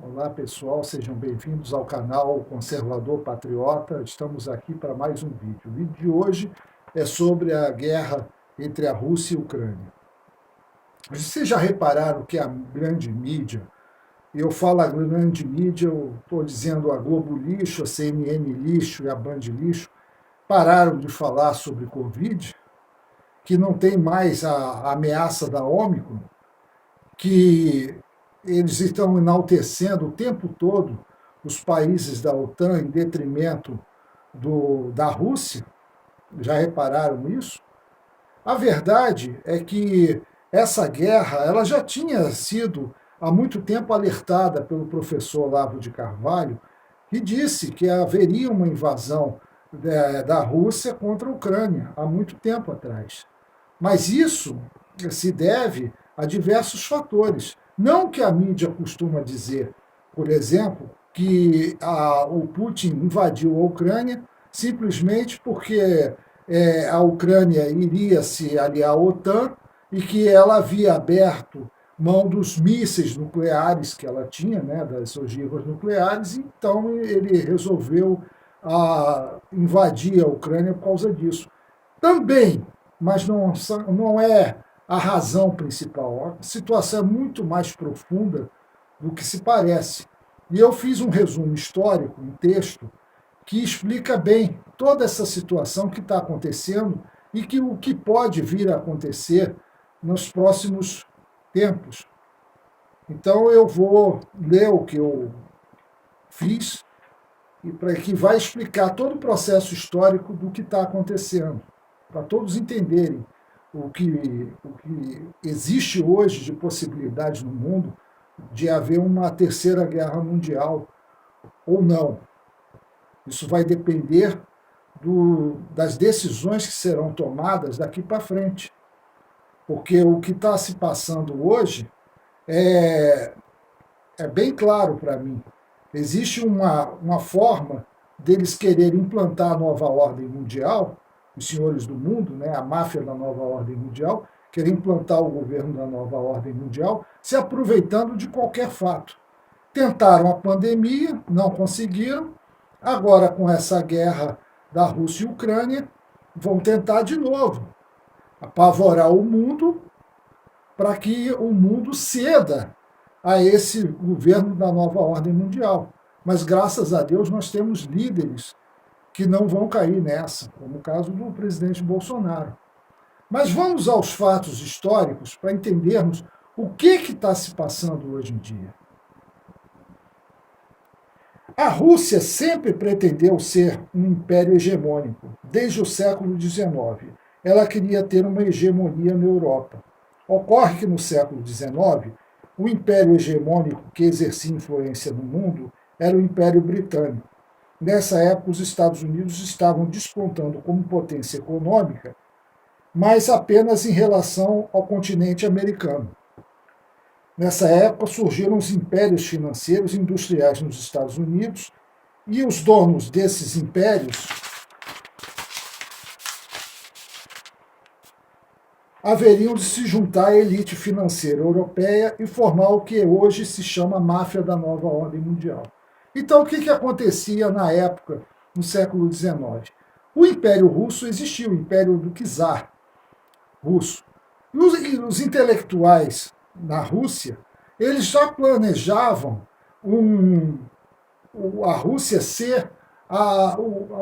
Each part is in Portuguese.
Olá pessoal, sejam bem-vindos ao canal Conservador Patriota. Estamos aqui para mais um vídeo. O vídeo de hoje é sobre a guerra entre a Rússia e a Ucrânia. Vocês já repararam que a grande mídia, e eu falo a grande mídia, eu estou dizendo a Globo lixo, a CNN lixo e a Band lixo, pararam de falar sobre Covid, que não tem mais a ameaça da Ômicron, que eles estão enaltecendo o tempo todo os países da OTAN em detrimento da Rússia. Já repararam isso? A verdade é que essa guerra ela já tinha sido há muito tempo alertada pelo professor Olavo de Carvalho, que disse que haveria uma invasão da Rússia contra a Ucrânia há muito tempo atrás. Mas isso se deve a diversos fatores. Não que a mídia costuma dizer, por exemplo, que o Putin invadiu a Ucrânia simplesmente porque a Ucrânia iria se aliar à OTAN e que ela havia aberto mão dos mísseis nucleares que ela tinha, né, das ogivas nucleares, então ele resolveu invadir a Ucrânia por causa disso. Também, mas não é a razão principal. A situação é muito mais profunda do que se parece. E eu fiz um resumo histórico, um texto, que explica bem toda essa situação que está acontecendo e que o que pode vir a acontecer nos próximos tempos. Então eu vou ler o que eu fiz e para que vai explicar todo o processo histórico do que está acontecendo, para todos entenderem o que existe hoje de possibilidades no mundo de haver uma terceira guerra mundial ou não. Isso vai depender das decisões que serão tomadas daqui para frente. Porque o que está se passando hoje é bem claro para mim. Existe uma forma deles quererem implantar a nova ordem mundial, os senhores do mundo, né, a máfia da nova ordem mundial, querem implantar o governo da nova ordem mundial, se aproveitando de qualquer fato. Tentaram a pandemia, não conseguiram, agora com essa guerra da Rússia e Ucrânia, vão tentar de novo apavorar o mundo para que o mundo ceda a esse governo da nova ordem mundial. Mas graças a Deus nós temos líderes que não vão cair nessa, como o caso do presidente Bolsonaro. Mas vamos aos fatos históricos para entendermos o que está se passando hoje em dia. A Rússia sempre pretendeu ser um império hegemônico, desde o século XIX. Ela queria ter uma hegemonia na Europa. Ocorre que no século XIX, o império hegemônico que exercia influência no mundo era o Império Britânico. Nessa época, os Estados Unidos estavam despontando como potência econômica, mas apenas em relação ao continente americano. Nessa época, surgiram os impérios financeiros e industriais nos Estados Unidos, e os donos desses impérios haveriam de se juntar à elite financeira europeia e formar o que hoje se chama máfia da nova ordem mundial. Então, o que acontecia na época, no século XIX? O Império Russo existia, o Império do Czar russo. E os intelectuais na Rússia, eles já planejavam a Rússia ser a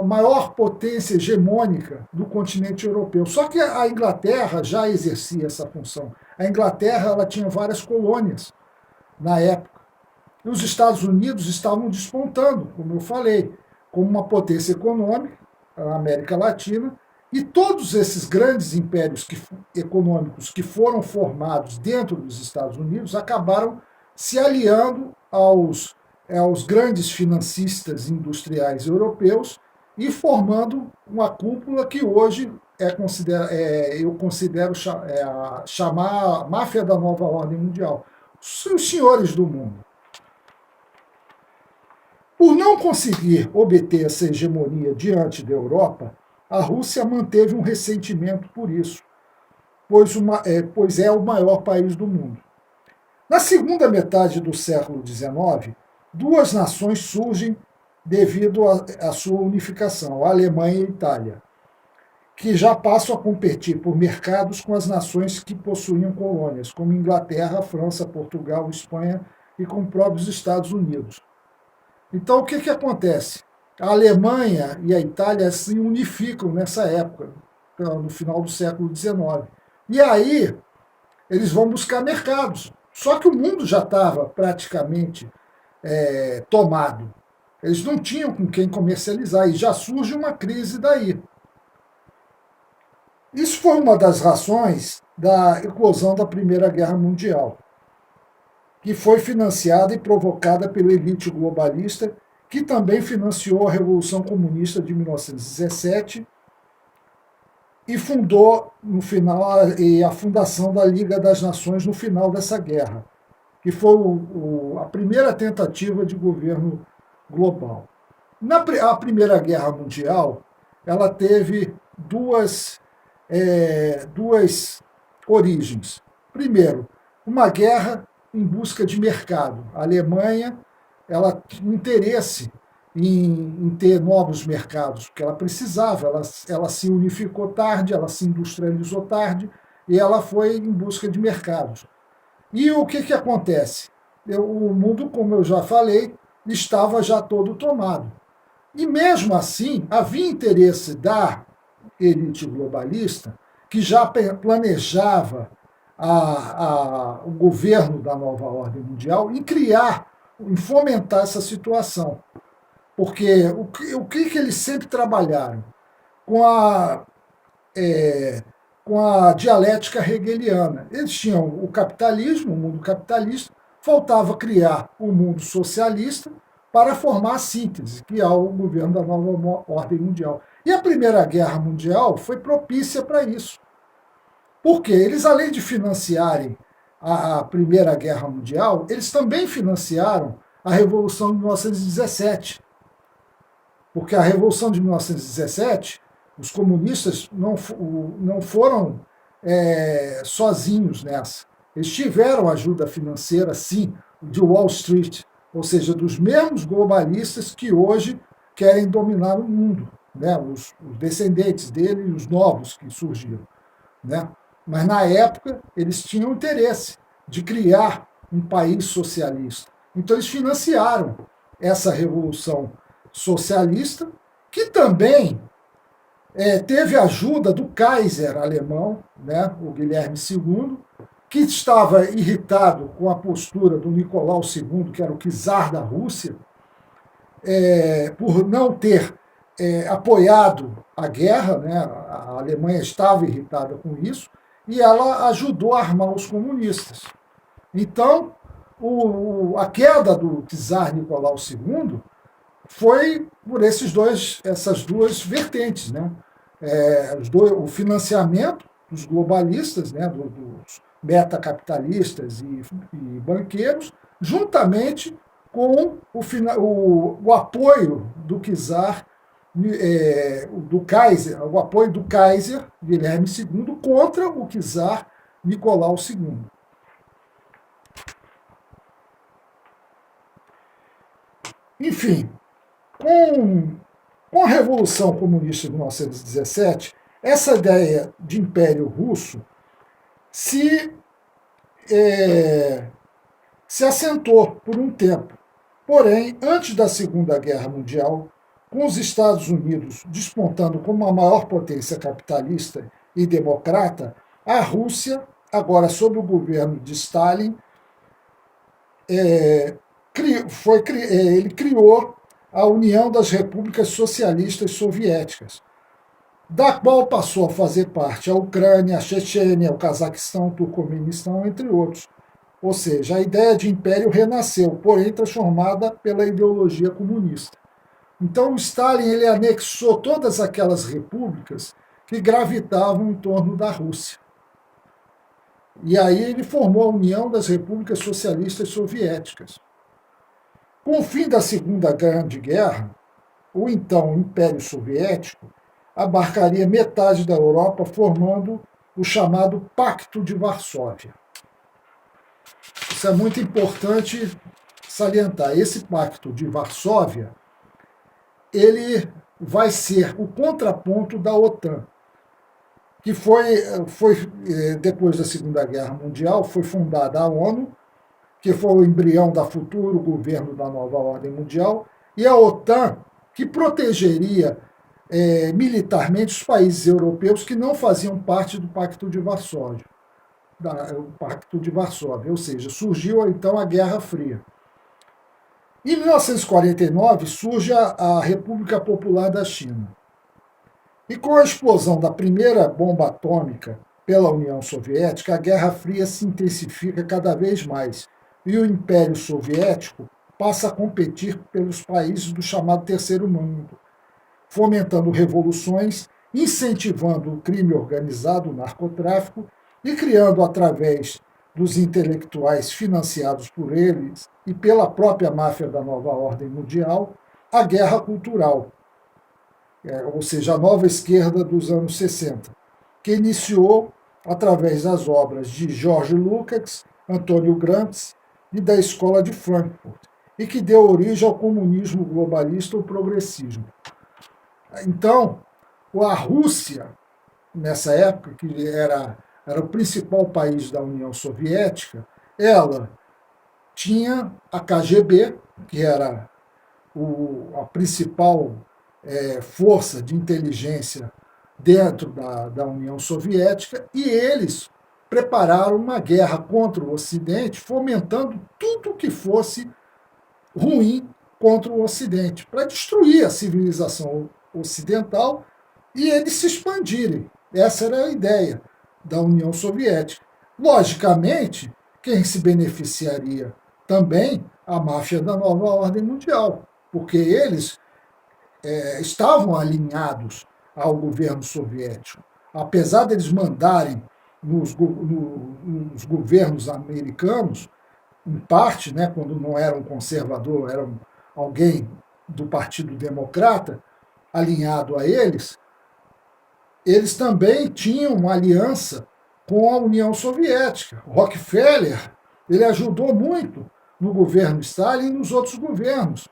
maior potência hegemônica do continente europeu. Só que a Inglaterra já exercia essa função. A Inglaterra ela tinha várias colônias na época. E os Estados Unidos estavam despontando, como eu falei, como uma potência econômica, a América Latina, e todos esses grandes impérios econômicos que foram formados dentro dos Estados Unidos acabaram se aliando aos grandes financistas industriais europeus e formando uma cúpula que hoje eu considero chamar a máfia da nova ordem mundial. Os senhores do mundo. Por não conseguir obter essa hegemonia diante da Europa, a Rússia manteve um ressentimento por isso, pois é o maior país do mundo. Na segunda metade do século XIX, duas nações surgem devido à sua unificação, a Alemanha e a Itália, que já passam a competir por mercados com as nações que possuíam colônias, como Inglaterra, França, Portugal, Espanha e com os próprios Estados Unidos. Então, o que acontece? A Alemanha e a Itália se unificam nessa época, no final do século XIX. E aí, eles vão buscar mercados. Só que o mundo já estava praticamente tomado. Eles não tinham com quem comercializar e já surge uma crise daí. Isso foi uma das razões da eclosão da Primeira Guerra Mundial, que foi financiada e provocada pela elite globalista, que também financiou a Revolução Comunista de 1917 e fundou, no final, a fundação da Liga das Nações no final dessa guerra, que foi a primeira tentativa de governo global. A Primeira Guerra Mundial, ela teve duas origens. Primeiro, uma guerra em busca de mercado. A Alemanha ela tinha interesse em ter novos mercados, porque ela precisava, ela se unificou tarde, ela se industrializou tarde, e ela foi em busca de mercados. E o que acontece? O mundo, como eu já falei, estava já todo tomado. E mesmo assim, havia interesse da elite globalista, que já planejava o governo da nova ordem mundial, em criar, em fomentar essa situação. Porque o que eles sempre trabalharam? Com a dialética hegeliana. Eles tinham o capitalismo, o mundo capitalista, faltava criar um mundo socialista para formar a síntese, que é o governo da nova ordem mundial. E a Primeira Guerra Mundial foi propícia para isso. Porque eles, além de financiarem a Primeira Guerra Mundial, eles também financiaram a Revolução de 1917. Porque a Revolução de 1917, os comunistas não foram sozinhos nessa. Eles tiveram ajuda financeira, sim, de Wall Street, ou seja, dos mesmos globalistas que hoje querem dominar o mundo, né? Os descendentes dele e os novos que surgiram. Né? Mas, na época, eles tinham interesse de criar um país socialista. Então, eles financiaram essa revolução socialista, que também teve ajuda do Kaiser alemão, né, o Guilherme II, que estava irritado com a postura do Nicolau II, que era o czar da Rússia, por não ter apoiado a guerra, né, a Alemanha estava irritada com isso, e ela ajudou a armar os comunistas. Então, a queda do czar Nicolau II foi por essas duas vertentes, né? O financiamento dos globalistas, né, dos metacapitalistas e banqueiros, juntamente com o apoio do czar, o apoio do Kaiser Guilherme II contra o czar Nicolau II. Enfim, com a Revolução Comunista de 1917, essa ideia de Império Russo se assentou por um tempo. Porém, antes da Segunda Guerra Mundial, com os Estados Unidos despontando como a maior potência capitalista e democrata, a Rússia, agora sob o governo de Stalin, ele criou a União das Repúblicas Socialistas Soviéticas, da qual passou a fazer parte a Ucrânia, a Chechênia, o Cazaquistão, o Turcomenistão, entre outros. Ou seja, a ideia de império renasceu, porém transformada pela ideologia comunista. Então, o Stalin ele anexou todas aquelas repúblicas que gravitavam em torno da Rússia. E aí ele formou a União das Repúblicas Socialistas Soviéticas. Com o fim da Segunda Grande Guerra, o então Império Soviético abarcaria metade da Europa, formando o chamado Pacto de Varsóvia. Isso é muito importante salientar, esse Pacto de Varsóvia, ele vai ser o contraponto da OTAN, que depois da Segunda Guerra Mundial, foi fundada a ONU, que foi o embrião da futuro governo da nova ordem mundial, e a OTAN, que protegeria militarmente os países europeus que não faziam parte do Pacto de Varsóvia. O Pacto de Varsóvia, ou seja, surgiu então a Guerra Fria. Em 1949 surge a República Popular da China. E com a explosão da primeira bomba atômica pela União Soviética, a Guerra Fria se intensifica cada vez mais e o Império Soviético passa a competir pelos países do chamado Terceiro Mundo, fomentando revoluções, incentivando o crime organizado, o narcotráfico e criando, através dos intelectuais financiados por eles e pela própria máfia da nova ordem mundial, a guerra cultural, ou seja, a nova esquerda dos anos 60, que iniciou através das obras de George Lukács, Antônio Gramsci e da Escola de Frankfurt, e que deu origem ao comunismo globalista ou progressismo. Então, a Rússia, nessa época, que era o principal país da União Soviética, ela tinha a KGB, que era a principal força de inteligência dentro da União Soviética, e eles prepararam uma guerra contra o Ocidente, fomentando tudo que fosse ruim contra o Ocidente, para destruir a civilização ocidental e eles se expandirem. Essa era a ideia da União Soviética. Logicamente, quem se beneficiaria também? A máfia da nova ordem mundial, porque eles estavam alinhados ao governo soviético. Apesar deles mandarem nos governos americanos, em parte, né, quando não era um conservador, era alguém do Partido Democrata, alinhado a eles, eles também tinham uma aliança com a União Soviética. Rockefeller, ele ajudou muito no governo Stalin e nos outros governos.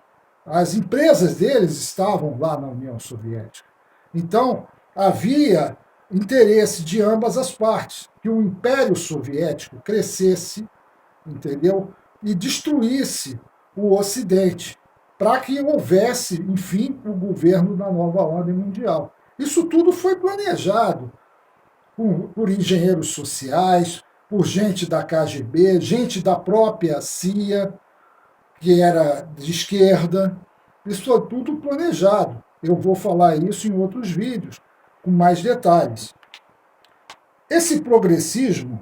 As empresas deles estavam lá na União Soviética. Então, havia interesse de ambas as partes, que o Império Soviético crescesse, entendeu? E destruísse o Ocidente, para que houvesse, enfim, o governo da nova ordem mundial. Isso tudo foi planejado por engenheiros sociais, por gente da KGB, gente da própria CIA, que era de esquerda. Isso foi tudo planejado. Eu vou falar isso em outros vídeos, com mais detalhes. Esse progressismo,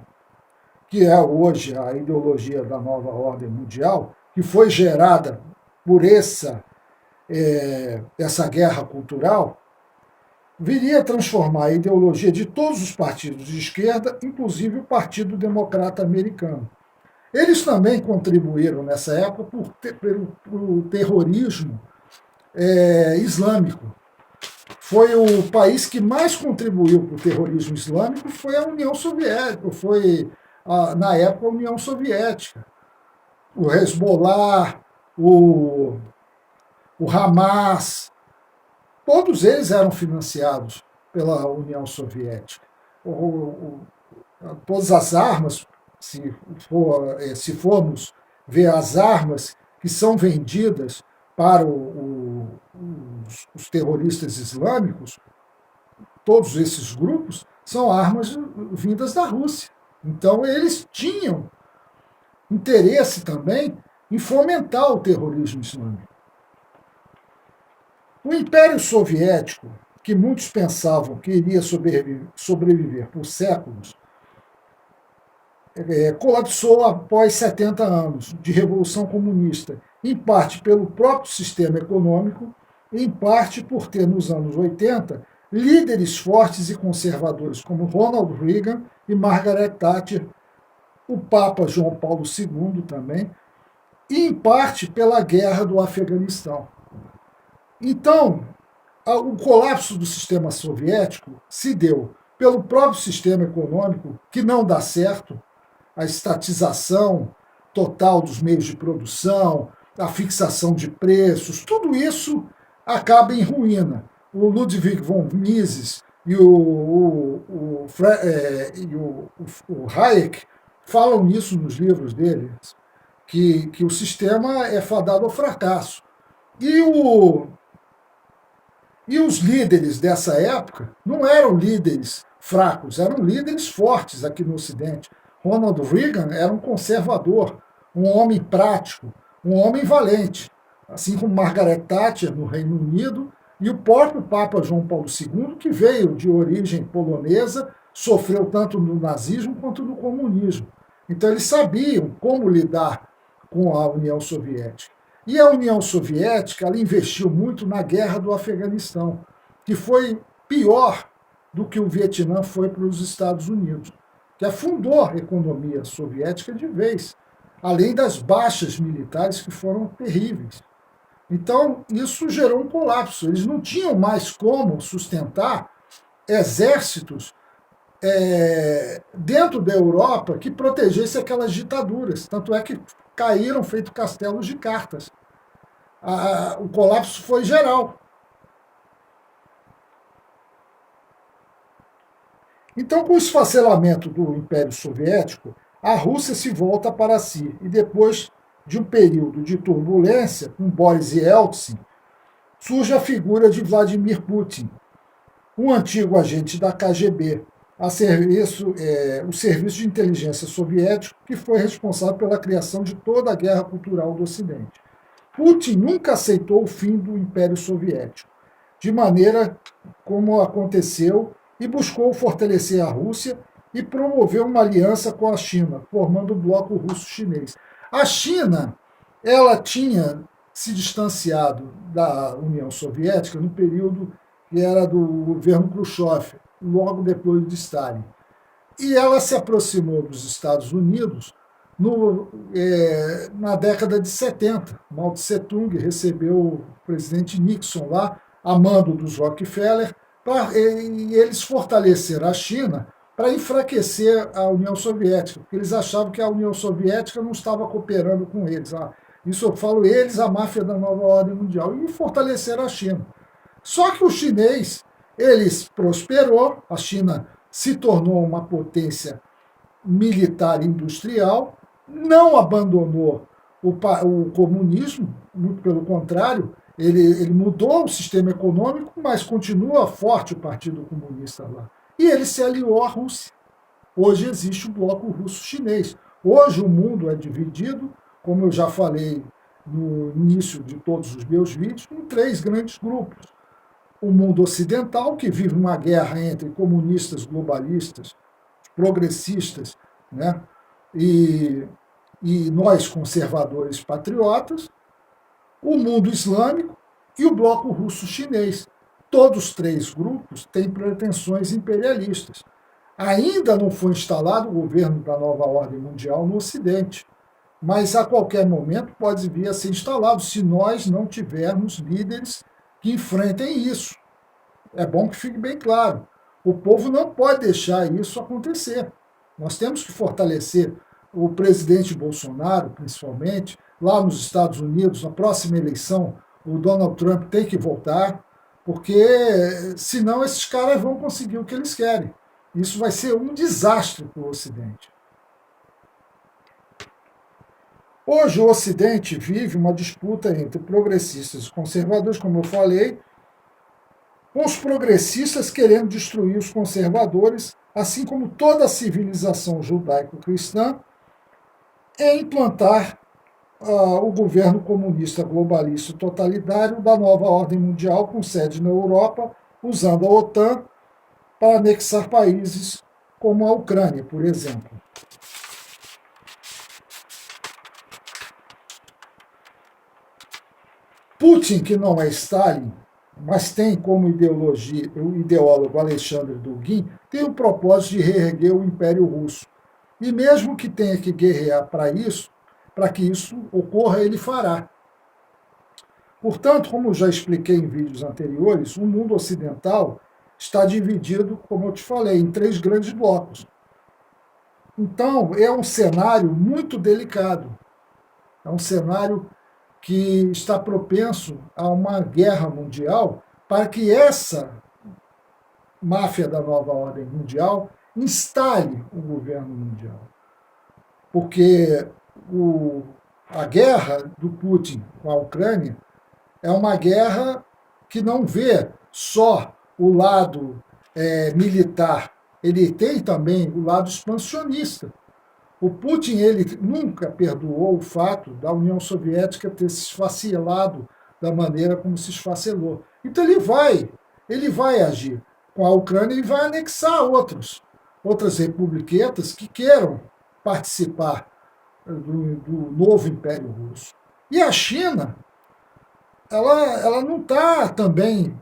que é hoje a ideologia da nova ordem mundial, que foi gerada por essa guerra cultural, viria a transformar a ideologia de todos os partidos de esquerda, inclusive o Partido Democrata Americano. Eles também contribuíram nessa época pelo terrorismo islâmico. Foi o país que mais contribuiu para o terrorismo islâmico, foi a União Soviética, na época a União Soviética. O Hezbollah, o Hamas, todos eles eram financiados pela União Soviética. Todas as armas, se formos ver as armas que são vendidas para os terroristas islâmicos, todos esses grupos são armas vindas da Rússia. Então, eles tinham interesse também em fomentar o terrorismo islâmico. O Império Soviético, que muitos pensavam que iria sobreviver por séculos, colapsou após 70 anos de Revolução Comunista, em parte pelo próprio sistema econômico, em parte por ter, nos anos 80, líderes fortes e conservadores como Ronald Reagan e Margaret Thatcher, o Papa João Paulo II também, e em parte pela guerra do Afeganistão. Então, o colapso do sistema soviético se deu pelo próprio sistema econômico, que não dá certo, a estatização, total dos meios de produção, a fixação de preços, tudo isso acaba em ruína. O Ludwig von Mises e o Hayek falam nisso nos livros deles, que o sistema é fadado ao fracasso. E, e os líderes dessa época não eram líderes fracos, eram líderes fortes aqui no Ocidente. Ronald Reagan era um conservador, um homem prático, um homem valente, assim como Margaret Thatcher no Reino Unido e o próprio Papa João Paulo II, que veio de origem polonesa, sofreu tanto no nazismo quanto no comunismo. Então eles sabiam como lidar com a União Soviética. E a União Soviética ela investiu muito na guerra do Afeganistão, que foi pior do que o Vietnã foi para os Estados Unidos, que afundou a economia soviética de vez, além das baixas militares que foram terríveis. Então, isso gerou um colapso. Eles não tinham mais como sustentar exércitos dentro da Europa que protegesse aquelas ditaduras. Tanto é que caíram feito castelos de cartas. O colapso foi geral. Então, com o esfacelamento do Império Soviético, a Rússia se volta para si e depois de um período de turbulência com Boris Yeltsin, surge a figura de Vladimir Putin, um antigo agente da KGB, o Serviço de Inteligência Soviético, que foi responsável pela criação de toda a guerra cultural do Ocidente. Putin nunca aceitou o fim do Império Soviético, de maneira como aconteceu, e buscou fortalecer a Rússia e promoveu uma aliança com a China, formando o bloco russo-chinês. A China, ela tinha se distanciado da União Soviética no período que era do governo Khrushchev, logo depois de Stalin. E ela se aproximou dos Estados Unidos na década de 70. Mao Tse-tung recebeu o presidente Nixon lá, a mando dos Rockefeller, e eles fortaleceram a China para enfraquecer a União Soviética, porque eles achavam que a União Soviética não estava cooperando com eles. Isso eu falo eles, a máfia da nova ordem mundial, e fortaleceram a China. Só que o chinês, eles prosperou, a China se tornou uma potência militar e industrial, não abandonou o comunismo, muito pelo contrário, ele mudou o sistema econômico, mas continua forte o Partido Comunista lá. E ele se aliou à Rússia. Hoje existe o bloco russo-chinês. Hoje o mundo é dividido, como eu já falei no início de todos os meus vídeos, em 3 grandes grupos. O mundo ocidental, que vive uma guerra entre comunistas, globalistas, progressistas, né? e nós, conservadores patriotas, o mundo islâmico e o bloco russo-chinês. Todos os 3 grupos têm pretensões imperialistas. Ainda não foi instalado o governo da nova ordem mundial no Ocidente, mas a qualquer momento pode vir a ser instalado se nós não tivermos líderes que enfrentem isso. É bom que fique bem claro. O povo não pode deixar isso acontecer. Nós temos que fortalecer o presidente Bolsonaro, principalmente, lá nos Estados Unidos, na próxima eleição, o Donald Trump tem que voltar, porque senão esses caras vão conseguir o que eles querem. Isso vai ser um desastre para o Ocidente. Hoje o Ocidente vive uma disputa entre progressistas e conservadores, como eu falei, com os progressistas querendo destruir os conservadores, assim como toda a civilização judaico-cristã, é implantar o governo comunista globalista totalitário da nova ordem mundial, com sede na Europa, usando a OTAN para anexar países como a Ucrânia, por exemplo. Putin, que não é Stalin, mas tem como o ideólogo Alexandre Dugin, tem o propósito de reerguer o Império Russo. E mesmo que tenha que guerrear para que isso ocorra, ele fará. Portanto, como já expliquei em vídeos anteriores, o mundo ocidental está dividido, como eu te falei, em 3 grandes blocos. Então, é um cenário muito delicado. É um cenário que está propenso a uma guerra mundial para que essa máfia da nova ordem mundial instale o governo mundial. Porque a guerra do Putin com a Ucrânia é uma guerra que não vê só o lado militar, ele tem também o lado expansionista. O Putin ele nunca perdoou o fato da União Soviética ter se esfacelado da maneira como se esfacelou. Então ele vai agir com a Ucrânia e vai anexar outras republiquetas que queiram participar do novo Império Russo. E a China, ela não está também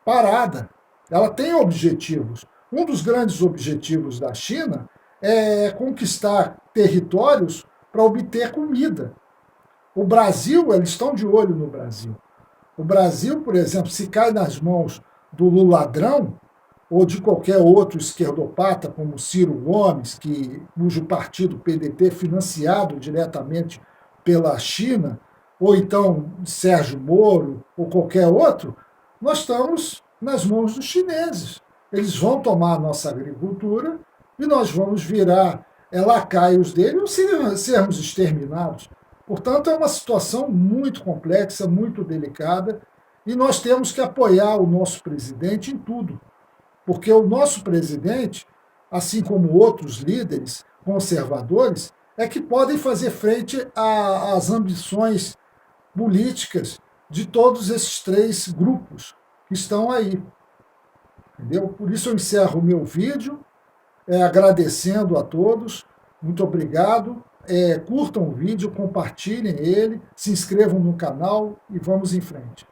parada. Ela tem objetivos. Um dos grandes objetivos da China é conquistar territórios para obter comida. O Brasil, eles estão de olho no Brasil. O Brasil, por exemplo, se cai nas mãos do Luladrão ou de qualquer outro esquerdopata, como Ciro Gomes, cujo partido PDT é financiado diretamente pela China, ou então Sérgio Moro, ou qualquer outro, nós estamos nas mãos dos chineses. Eles vão tomar a nossa agricultura e nós vamos virar lacaios dele ou sermos exterminados. Portanto, é uma situação muito complexa, muito delicada, e nós temos que apoiar o nosso presidente em tudo. Porque o nosso presidente, assim como outros líderes conservadores, é que podem fazer frente às ambições políticas de todos esses três grupos que estão aí. Entendeu? Por isso eu encerro o meu vídeo, agradecendo a todos. Muito obrigado. Curtam o vídeo, compartilhem ele, se inscrevam no canal e vamos em frente.